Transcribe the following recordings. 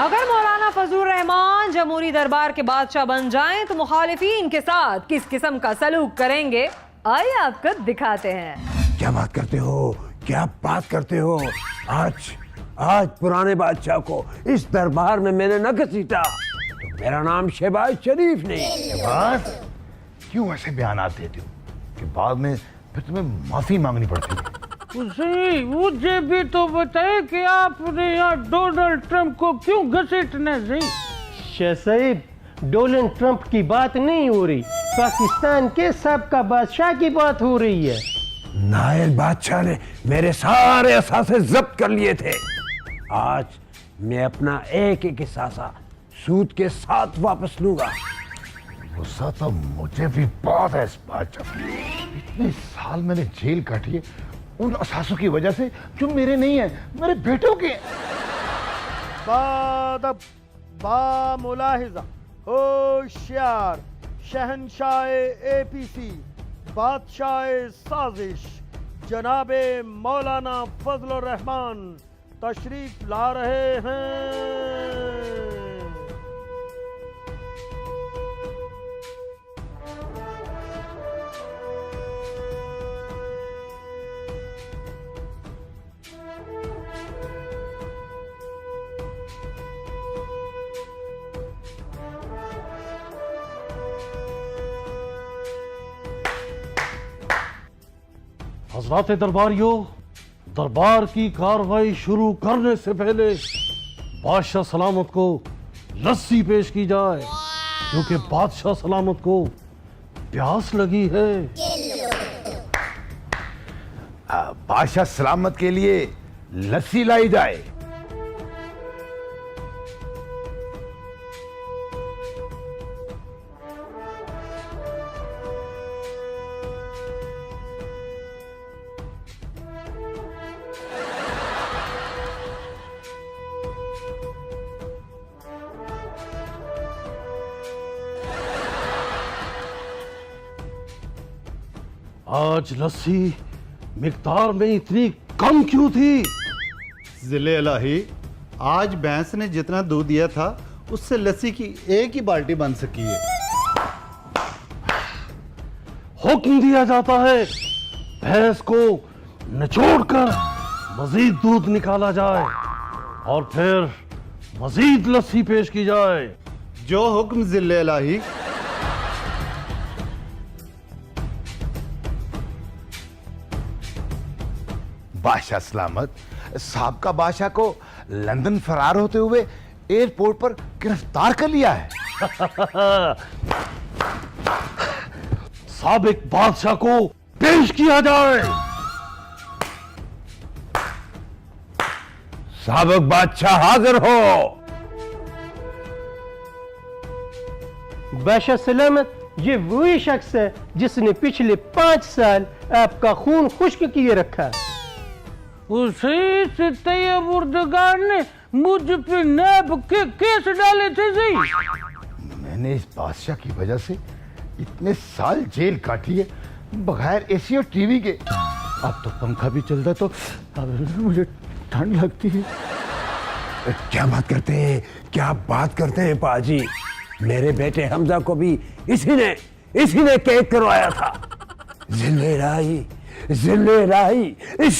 अगर मौलाना फजलुर रहमान जमहूरी दरबार के बादशाह बन जाएं तो मुखालिफिन के साथ किस किस्म का सलूक करेंगे, आइए आपको दिखाते हैं। क्या बात करते हो, क्या बात करते हो। आज पुराने बादशाह को इस दरबार में मैंने न घसीटा तो मेरा नाम शहबाज शरीफ नहीं। शहबाज, क्यों ऐसे बयानात देते हो कि बाद में फिर तुम्हें माफी मांगनी पड़ती है? उसी मुझे भी तो बताए कि आपने यहाँ डोनाल्ड ट्रंप को क्यों घसीटना सही। शाह साहिब, डोनाल्ड ट्रंप की बात नहीं हो रही, पाकिस्तान के सबका बादशाह की बात हो रही है। नायल बादशाह ने मेरे सारे असासे जब्त कर लिए थे। आज मैं अपना एक एक असासा सूद के साथ वापस लूंगा। गुस्सा तो मुझे भी बहुत है इस बादशाह पे। इतने साल मैंने जेल काटी है उन असासों की वजह से जो मेरे नहीं है, मेरे बेटों के। बादब बा मुलाहिजा होशियार शहनशाह एपीसी बादशाह साजिश जनाबे मौलाना फजलुर रहमान तशरीफ ला रहे हैं। हजरात दरबारियों, दरबार की कार्रवाई शुरू करने से पहले बादशाह सलामत को लस्सी पेश की जाए, क्योंकि बादशाह सलामत को प्यास लगी है। बादशाह सलामत के लिए लस्सी लाई जाए। आज लस्सी मिकदार में इतनी कम क्यों थी? जिले इलाही, आज भैंस ने जितना दूध दिया था उससे लस्सी की एक ही बाल्टी बन सकी है। हुक्म दिया जाता है भैंस को निचोड़कर मजीद दूध निकाला जाए और फिर मजीद लस्सी पेश की जाए। जो हुक्म जिले इलाही। बादशाह सलामत, साबका बादशाह को लंदन फरार होते हुए एयरपोर्ट पर गिरफ्तार कर लिया है। साबिक बादशाह को पेश किया जाए। साबिक बादशाह हाजिर हो। बादशाह सलामत, ये वही शख्स है जिसने पिछले 5 साल आपका खून खुश्क किए रखा। उसी से तैयब उर्दगार ने मुझ पे नैब के केस डाले थे। जी, मैंने इस बादशाह की वजह से इतने साल जेल काटी है बगैर एसी और टीवी के। अब तो पंखा भी चलता तो अब मुझे ठंड लगती है। क्या बात करते हैं, क्या बात करते हैं पाजी। मेरे बेटे हमजा को भी इसी ने कैद करवाया था। जिले राही इस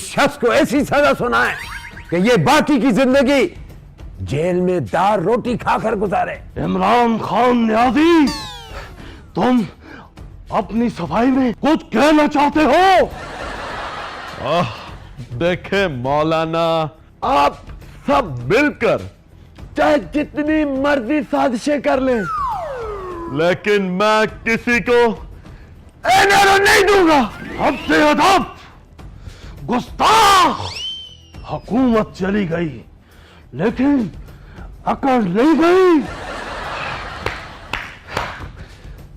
शख्स को ऐसी सजा सुनाए कि ये बाकी की जिंदगी जेल में दार रोटी खाकर गुजारे। इमरान खान न्याजी, तुम अपनी सफाई में कुछ कहना चाहते हो? देखे मौलाना, आप सब मिलकर चाहे जितनी मर्जी साजिशें कर लें, लेकिन मैं किसी को एनआरओ नहीं दूंगा। अब से अदब, गुस्ताख। हुकूमत चली गई लेकिन अकड़ नहीं गई।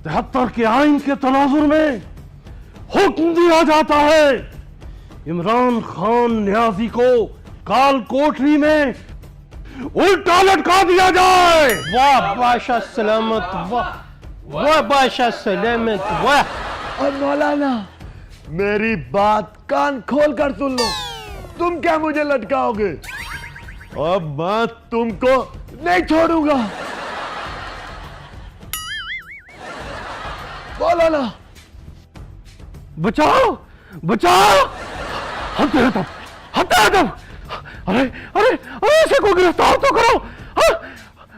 73 के आइन के तनाजुर में हुक्म दिया जाता है इमरान खान न्याजी को काल कोठरी में उल्टा लटका दिया जाए। वाह बादशाह सलामत, वाह बादशाह सलामत, वाह। और मौलाना, मेरी बात कान खोल कर सुन लो। तुम क्या मुझे लटकाओगे? और मैं तुमको नहीं छोड़ूंगा। बोलो ना, बचाओ बचाओ, हटे। अरे अरे अरे, इसे को गिरफ्तार तो करो। हाँ,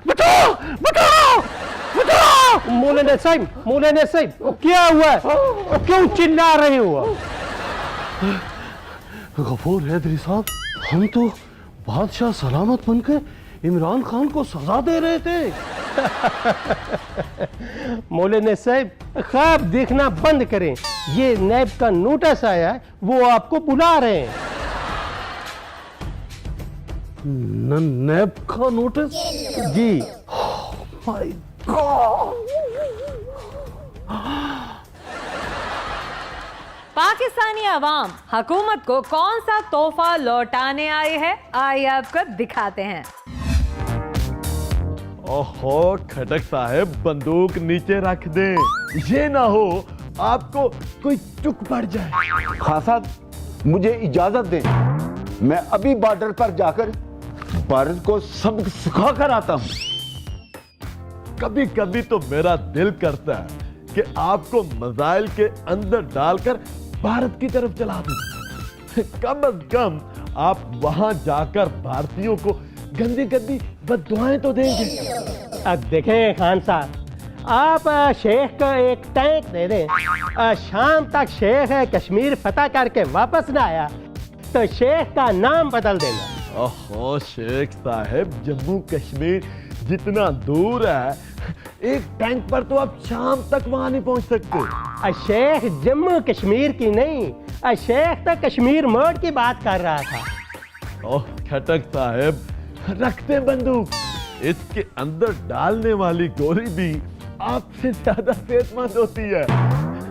बचाओ बचाओ बचाओ। मौलाना साहब, वो क्या हुआ है? वो क्यों चिल्ला रहे हो? गफूर हैदरी साहब, हम तो बादशाह सलामत बनकर इमरान खान को सजा दे रहे थे। मौलाना साहब, ख्वाब देखना बंद करें। ये नैब का नोटिस आया है, वो आपको बुला रहे हैं। नैब का नोटिस? जी। My God. पाकिस्तानी अवाम हुकूमत को कौन सा तोहफा लौटाने आए हैं, आइए आपको दिखाते हैं। ओहो खटक साहब, बंदूक नीचे रख दें, ये ना हो आपको कोई चुक पड़ जाए। खान साहब, मुझे इजाजत दें, मैं अभी बॉर्डर पर जाकर भारत को सबक सिखा कर आता हूं। कभी कभी तो मेरा दिल करता है कि आपको मिसाइल के अंदर डालकर भारत की तरफ चला दूं। कम से कम आप वहां जाकर भारतीयों को गंदी गंदी बददुआएं तो देंगे। अब देखें खान साहब, आप शेख को एक टैंक दे दें, शाम तक शेख कश्मीर फतह करके वापस ना आया तो शेख का नाम बदल देना। ओहो शेख साहब, जम्मू कश्मीर जितना दूर है, एक टैंक पर तो आप शाम तक वहां नहीं पहुंच सकते। शेख जम्मू कश्मीर की नहीं, शेख तो कश्मीर मोड़ की बात कर रहा था। ओह खटक साहब, रखते बंदूक, इसके अंदर डालने वाली गोली भी आपसे ज्यादा सेहतमंद होती है।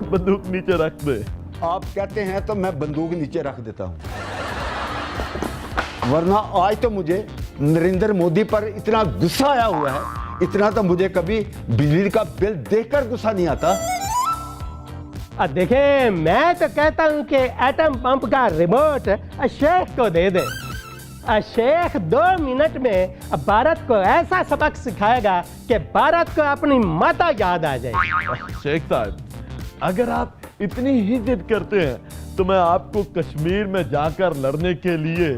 बंदूक नीचे रख दे। आप कहते हैं तो मैं बंदूक नीचे रख देता हूं, वरना आज तो मुझे नरेंद्र मोदी पर इतना गुस्सा आया हुआ है, इतना तो मुझे कभी बिजली का बिल देखकर गुस्सा नहीं आता। देखें, मैं तो कहता हूं कि एटम पंप का रिमोट शेख को दे दें। शेख 2 मिनट में भारत को ऐसा सबक सिखाएगा कि भारत को अपनी माता याद आ जाए। शेख साहब, अगर आप इतनी ही जिद करते हैं तो मैं आपको कश्मीर में जाकर लड़ने के लिए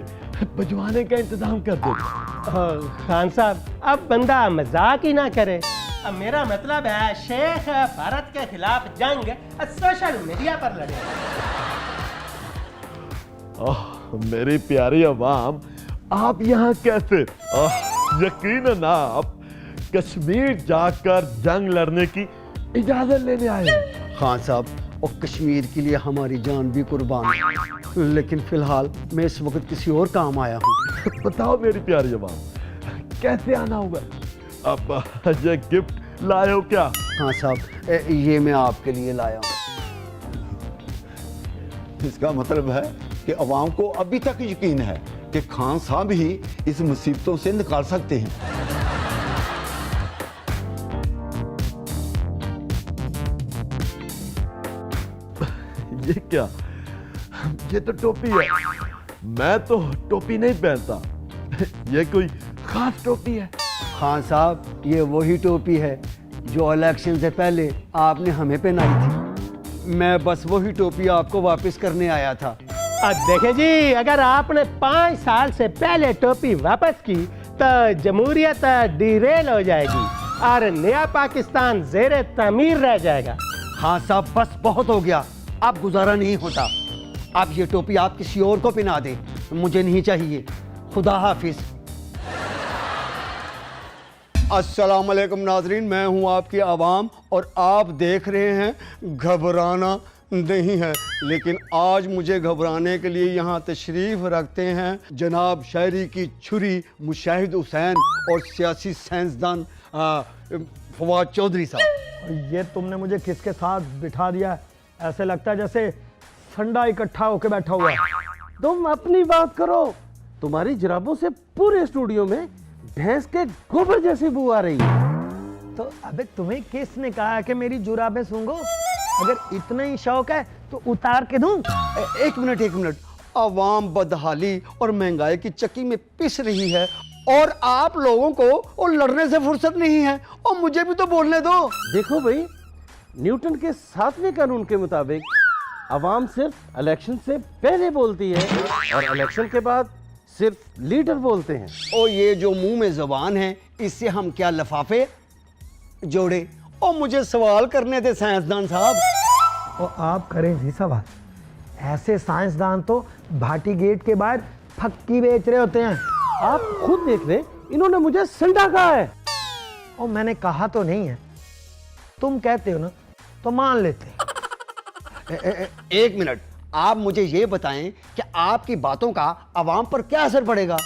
भिजवाने का इंतजाम कर दूंगा। खान साहब, अब बंदा मजाक ही ना करे। अब मेरा मतलब है शेख भारत के खिलाफ जंग सोशल मीडिया पर लड़े। मेरी प्यारी अवाम, आप यहाँ कैसे? यकीनन आप कश्मीर जाकर जंग लड़ने की इजाजत लेने आए हैं। खान साहब, और कश्मीर के लिए हमारी जान भी कुर्बान, लेकिन फिलहाल मैं इस वक्त किसी और काम आया हूँ। बताओ मेरी प्यारी अवाम, कैसे आना होगा? आप ये गिफ्ट लाए हो क्या? हाँ साहब, ये मैं आपके लिए लाया हूँ। इसका मतलब है कि अवाम को अभी तक यकीन है कि खान साहब ही इस मुसीबतों से निकाल सकते हैं। ये क्या? ये तो टोपी है। मैं तो टोपी नहीं पहनता। ये कोई खास टोपी है? खान साहब, ये वही टोपी है जो इलेक्शन से पहले आपने हमें पहनाई थी। मैं बस वही टोपी आपको वापस करने आया था। अब देखें जी, अगर आपने 5 साल से पहले टोपी वापस की तो जमहूरियत डिरेल हो जाएगी और नया पाकिस्तान ज़ेरे तामीर रह जाएगा। हाँ साहब, बस बहुत हो गया, अब गुजारा नहीं होता। अब ये टोपी आप किसी और को पहना दें, मुझे नहीं चाहिए। खुदा हाफिज। अस्सलाम वालेकुम नाजरीन, मैं हूं आपकी आवाम और आप देख रहे हैं घबराना नहीं है। लेकिन आज मुझे घबराने के लिए यहाँ तशरीफ़ रखते हैं जनाब शायरी की छुरी मुशाहिद हुसैन और सियासी साइंसदान फवाद चौधरी साहब। ये तुमने मुझे किसके साथ बिठा दिया? ऐसे लगता है जैसे संडा इकट्ठा होकर बैठा हुआ है। तुम अपनी बात करो, तुम्हारी जुराबों से पूरे स्टूडियो में भैंस के गोबर जैसी बू आ रही है। तो अबे तुम्हें किसने कहा कि मेरी जुराबें सूंघो? अगर इतना ही शौक है तो उतार के दूं। एक मिनट, आवाम बदहाली और महंगाई की चक्की में पिस रही है और आप लोगों को वो लड़ने से फुर्सत नहीं है। और मुझे भी तो बोलने दो। देखो भाई, न्यूटन के 7वें कानून के मुताबिक आवाम सिर्फ इलेक्शन से पहले बोलती है और इलेक्शन के बाद सिर्फ लीडर बोलते हैं। और ये जो मुंह में जुबान है, इससे हम क्या लफाफे जोड़े? और मुझे सवाल करने दे साइंसदान साहब। और आप करें जी सवाल। ऐसे साइंसदान तो भाटी गेट के बाहर फक्की बेच रहे होते हैं। आप खुद देख ले, इन्होंने मुझे संडा कहा है। और मैंने कहा तो नहीं है, तुम कहते हो ना तो मान लेते हैं। एक मिनट, आप मुझे ये बताएं कि आपकी बातों का आवाम पर क्या असर पड़ेगा?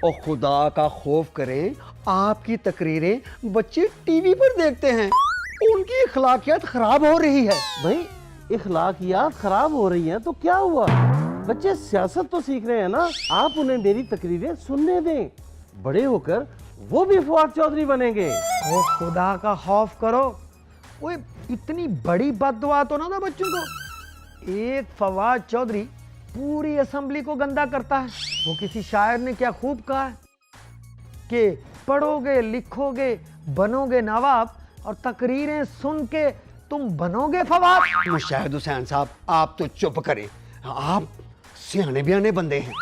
और खुदा का खौफ करें, आपकी तकरीरें बच्चे टीवी पर देखते हैं, उनकी अखलाकियात खराब हो रही है। भाई, इखलाकियात खराब हो रही हैं तो क्या हुआ? बच्चे सियासत तो सीख रहे हैं ना। आप उन्हें मेरी तकरीरें सुनने दें, बड़े होकर वो भी फवाद चौधरी बनेंगे। ओ खुदा का खौफ करो। वो इतनी बड़ी बददुआ तो ना दो बच्चों को। एक फवाद चौधरी पूरी असेंबली को गंदा करता है। वो किसी शायर ने क्या खूब कहा है कि पढ़ोगे लिखोगे बनोगे नवाब और तकरीरें सुन के तुम बनोगे फवाद। मुशाहिद हुसैन साहब, आप तो चुप करें, आप सियाने बियाने बंदे हैं।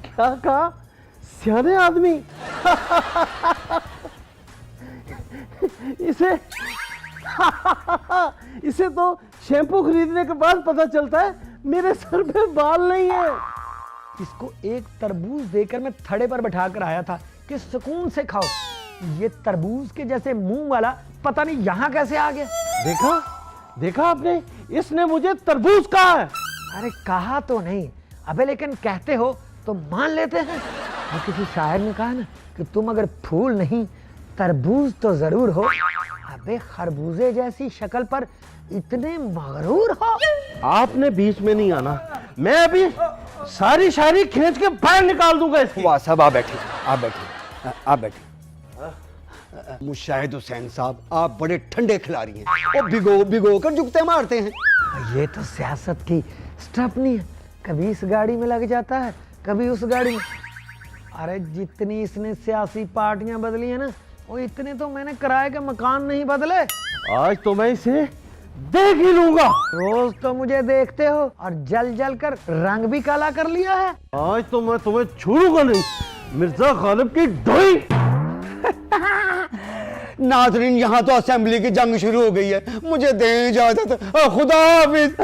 क्या कहा? सियाने आदमी? इसे इसे तो शैम्पू खरीदने के बाद पता चलता है मेरे सर पे बाल नहीं है। इसको एक तरबूज देकर मैं थड़े पर बैठा कर आया था कि सुकून से खाओ। ये तरबूज के जैसे मुंह वाला पता नहीं यहाँ कैसे आ गया। देखा देखा आपने, इसने मुझे तरबूज कहा है। अरे कहा तो नहीं, अबे लेकिन कहते हो तो मान लेते हैं। और किसी शायर ने कहा ना कि तुम अगर फूल नहीं तरबूज तो जरूर हो। अबे खरबूजे जैसी शक्ल पर इतने मगरूर हो। आपने बीच में नहीं आना, मैं अभी सारी शायरी खींच के बाहर निकाल दूंगा इसकी। वाह साहब, आप बैठे, आप बैठे, आप बैठे। मुशाहिद हुसैन साहब, आप बड़े ठंडे खिलाड़ी हैं और भिगो भिगो कर जुगते मारते हैं। ये तो सियासत की स्टपनी है, कभी इस गाड़ी में लग जाता है कभी उस गाड़ी में। अरे जितनी इसने सियासी पार्टियां बदली है ना, वो इतने तो मैंने किराए के मकान नहीं बदले। आज तो मैं इसे देख ही लूंगा। रोज तो मुझे देखते हो और जल जल कर रंग भी काला कर लिया है। आज तो मैं तुम्हें छोड़ूंगा नहीं, मिर्जा गालिब की ढोई। नाजरीन, यहाँ तो असेंबली की जंग शुरू हो गई है, मुझे दें इजाजत। खुदा हाफिज।